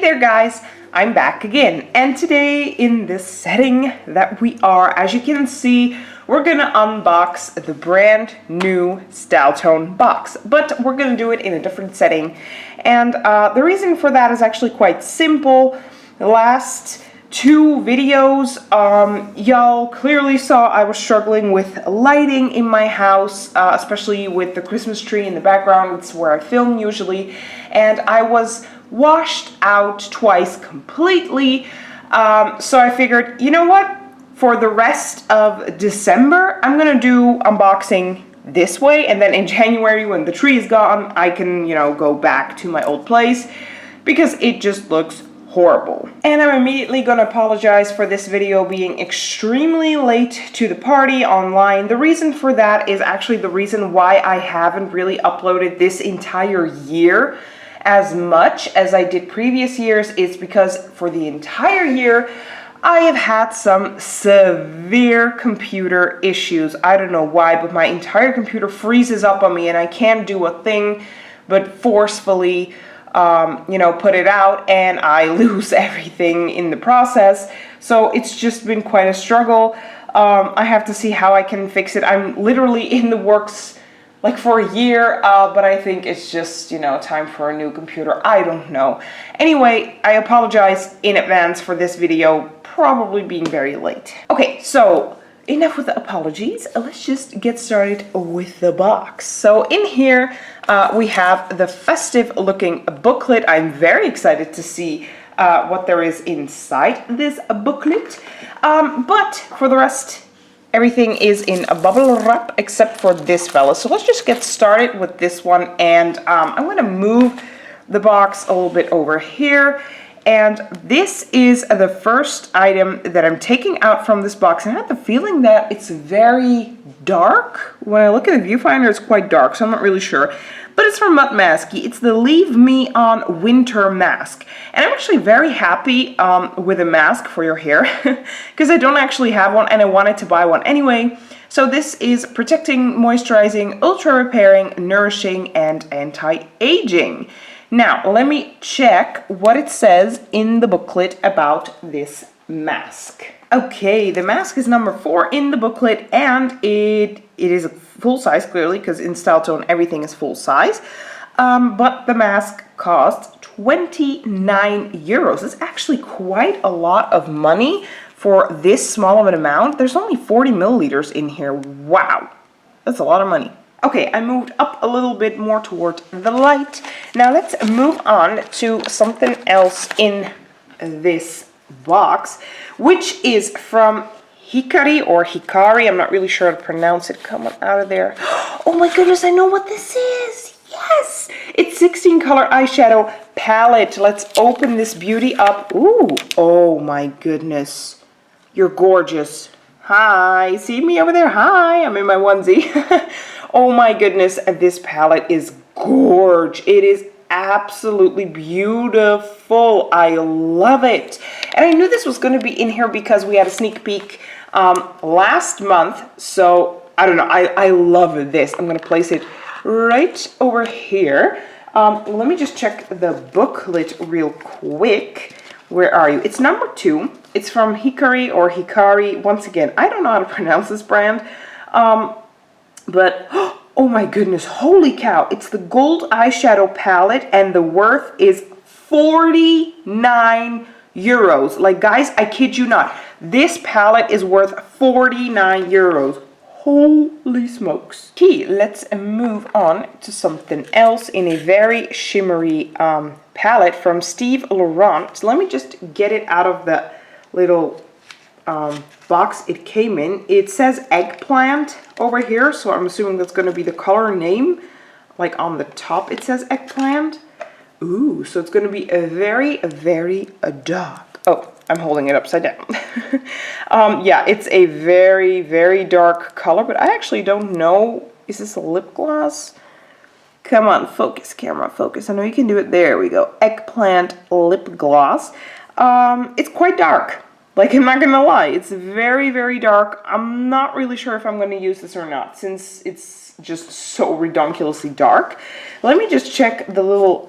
there guys, I'm back again, and today in this setting that we are, as you can see, we're gonna unbox the brand new Styletone box, but we're gonna do it in a different setting. And the reason for that is actually quite simple. The last two videos, y'all clearly saw I was struggling with lighting in my house, especially with the Christmas tree in the background. It's where I film usually, and I was washed out twice completely. So I figured, you know what? For the rest of December, I'm gonna do unboxing this way, and then in January, when the tree is gone, I can, go back to my old place because it just looks horrible. And I'm immediately gonna apologize for this video being extremely late to the party online. The reason for that is actually the reason why I haven't really uploaded this entire year as much as I did previous years, is because for the entire year I have had some severe computer issues. I don't know why, but my entire computer freezes up on me and I can't do a thing but forcefully put it out, and I lose everything in the process. So it's just been quite a struggle. I have to see how I can fix it. I'm literally in the works like for a year, but I think it's just, time for a new computer. I don't know. Anyway, I apologize in advance for this video probably being very late. Okay, so enough with the apologies. Let's just get started with the box. So in here, we have the festive looking booklet. I'm very excited to see what there is inside this booklet. But for the rest, everything is in a bubble wrap except for this fella. So let's just get started with this one. And I'm going to move the box a little bit over here. And this is the first item that I'm taking out from this box. And I have the feeling that it's very dark. When I look at the viewfinder, it's quite dark, so I'm not really sure. But it's from Mutt Mask. It's the Leave Me On Winter Mask. And I'm actually very happy with a mask for your hair, because I don't actually have one and I wanted to buy one anyway. So this is protecting, moisturizing, ultra repairing, nourishing, and anti-aging. Now, let me check what it says in the booklet about this mask. Okay, the mask is number 4 in the booklet, and it is a full size, clearly, because in Styletone everything is full size. But the mask costs 29 euros. It's actually quite a lot of money for this small of an amount. There's only 40 milliliters in here. Wow, that's a lot of money. Okay, I moved up a little bit more towards the light. Now let's move on to something else in this box, which is from Hikari or Hikari. I'm not really sure how to pronounce it. Come on out of there. Oh my goodness, I know what this is. Yes, it's 16 color eyeshadow palette. Let's open this beauty up. Ooh, oh my goodness. You're gorgeous. Hi, see me over there? Hi, I'm in my onesie. Oh my goodness, this palette is gorgeous. It is absolutely beautiful. I love it. And I knew this was going to be in here because we had a sneak peek last month. So, I don't know. I love this. I'm going to place it right over here. Let me just check the booklet real quick. Where are you? It's number 2. It's from Hikari or Hikari. Once again, I don't know how to pronounce this brand. But, oh my goodness, holy cow. It's the gold eyeshadow palette, and the worth is 49 euros. Like, guys, I kid you not. This palette is worth 49 euros. Holy smokes. Okay, let's move on to something else in a very shimmery palette from Steve Laurent. So let me just get it out of the little box it came in. It says eggplant over here, so I'm assuming that's going to be the color name. Like on the top it says eggplant. Ooh, so it's going to be a very, very dark. Oh, I'm holding it upside down. Yeah, it's a very, very dark color, but I actually don't know. Is this a lip gloss? Come on, focus, camera, focus. I know you can do it. There we go. Eggplant lip gloss. It's quite dark. Like, I'm not gonna lie, it's very, very dark. I'm not really sure if I'm gonna use this or not, since it's just so redonkulously dark. Let me just check the little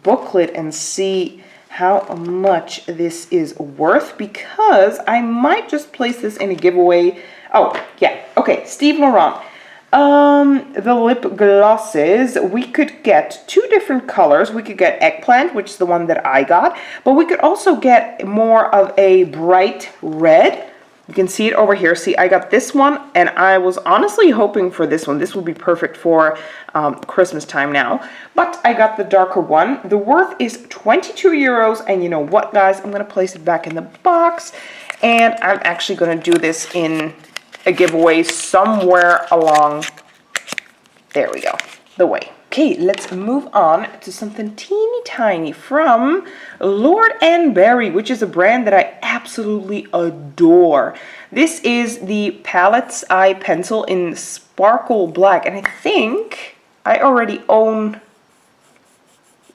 booklet and see how much this is worth, because I might just place this in a giveaway. Oh, yeah, okay, Steve Laurent. The lip glosses, we could get 2 different colors. We could get Eggplant, which is the one that I got, but we could also get more of a bright red. You can see it over here. See, I got this one, and I was honestly hoping for this one. This would be perfect for Christmas time now, but I got the darker one. The worth is 22 euros, and you know what, guys? I'm going to place it back in the box, and I'm actually going to do this in a giveaway somewhere along, there we go, the way. Okay, let's move on to something teeny tiny from Lord & Berry, which is a brand that I absolutely adore. This is the Palettes Eye Pencil in Sparkle Black, and I think I already own,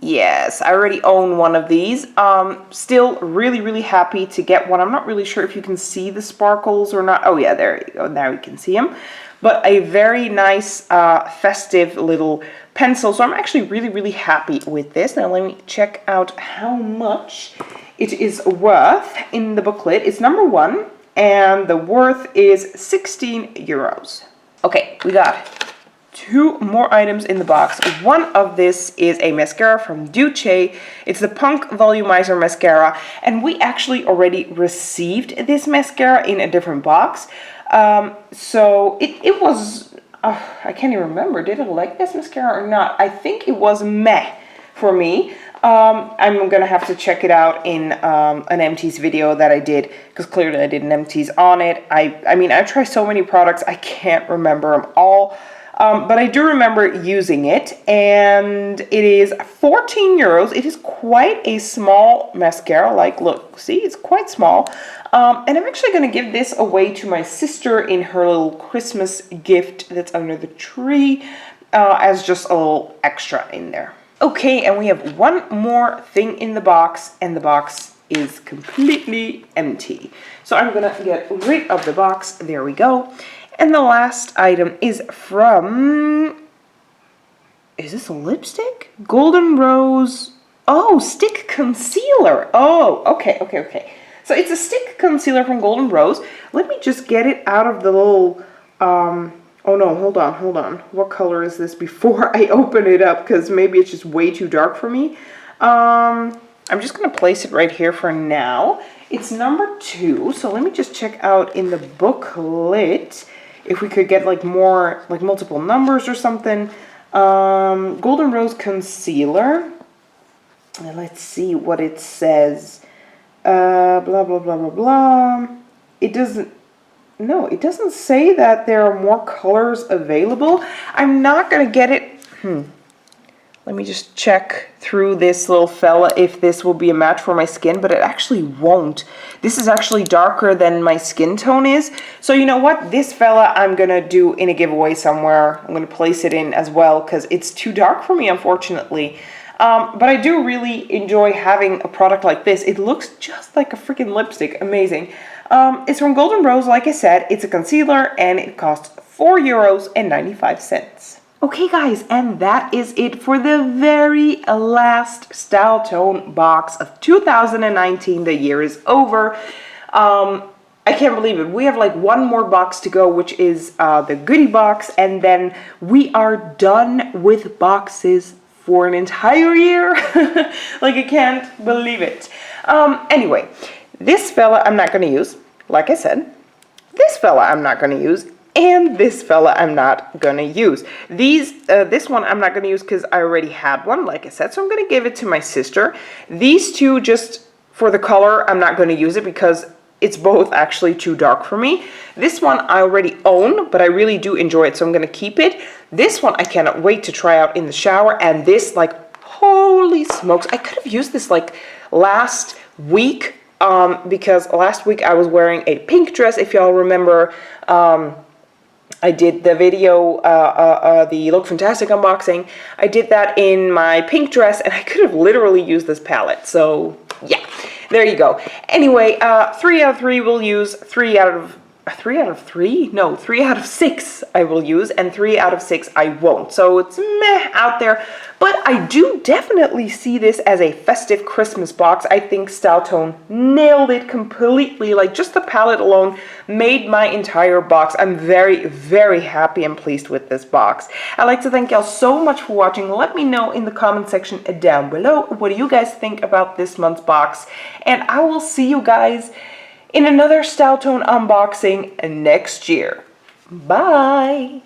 yes, I already own one of these. Still really happy to get one. I'm not really sure if you can see the sparkles or not. Oh yeah, there you go, now you can see them. But a very nice festive little pencil. So I'm actually really happy with this. Now let me check out how much it is worth in the booklet. It's number 1, and the worth is 16 euros. Okay, we got 2 more items in the box. One of this is a mascara from Duce. It's the Punk Volumizer Mascara, and we actually already received this mascara in a different box. So it was, I can't even remember, did I like this mascara or not? I think it was meh for me. I'm gonna have to check it out in an empties video that I did, because clearly I did an empties on it. I mean, I try so many products, I can't remember them all. But I do remember using it, and it is 14 euros. It is quite a small mascara. Like, look, see, it's quite small. And I'm actually going to give this away to my sister in her little Christmas gift that's under the tree, as just a little extra in there. Okay, and we have one more thing in the box, and the box is completely empty. So I'm going to get rid of the box. There we go. And the last item is from, is this a lipstick? Golden Rose, oh, stick concealer. Oh, okay. So it's a stick concealer from Golden Rose. Let me just get it out of the little, oh no, hold on. What color is this before I open it up? Because maybe it's just way too dark for me. I'm just going to place it right here for now. It's number 2, so let me just check out in the booklet if we could get like more, like multiple numbers or something. Golden Rose Concealer. And let's see what it says. Blah. It doesn't, no, it doesn't say that there are more colors available. I'm not going to get it. Let me just check through this little fella if this will be a match for my skin, but it actually won't. This is actually darker than my skin tone is. So you know what? This fella I'm going to do in a giveaway somewhere. I'm going to place it in as well because it's too dark for me, unfortunately. But I do really enjoy having a product like this. It looks just like a freaking lipstick. Amazing. It's from Golden Rose, like I said. It's a concealer and it costs €4.95. Okay guys, and that is it for the very last Styletone box of 2019. The year is over. I can't believe it. We have like one more box to go, which is the goodie box, and then we are done with boxes for an entire year. Like, I can't believe it. Anyway, this fella I'm not going to use, like I said. This fella I'm not going to use. And this fella I'm not going to use. This one I'm not going to use because I already had one, like I said. So I'm going to give it to my sister. These two, just for the color, I'm not going to use it because it's both actually too dark for me. This one I already own, but I really do enjoy it, so I'm going to keep it. This one I cannot wait to try out in the shower. And this, like, holy smokes. I could have used this, like, last week. Because last week I was wearing a pink dress, if y'all remember. I did the video, the Look Fantastic unboxing. I did that in my pink dress, and I could have literally used this palette. So, yeah, there you go. Anyway, 3 out of 3 will use. 3 out of a 3 out of 3? No, 3 out of 6 I will use, and 3 out of 6 I won't. So it's meh out there. But I do definitely see this as a festive Christmas box. I think Styletone nailed it completely. Like, just the palette alone made my entire box. I'm very, very happy and pleased with this box. I'd like to thank y'all so much for watching. Let me know in the comment section down below, what do you guys think about this month's box? And I will see you guys in another Styletone unboxing next year. Bye!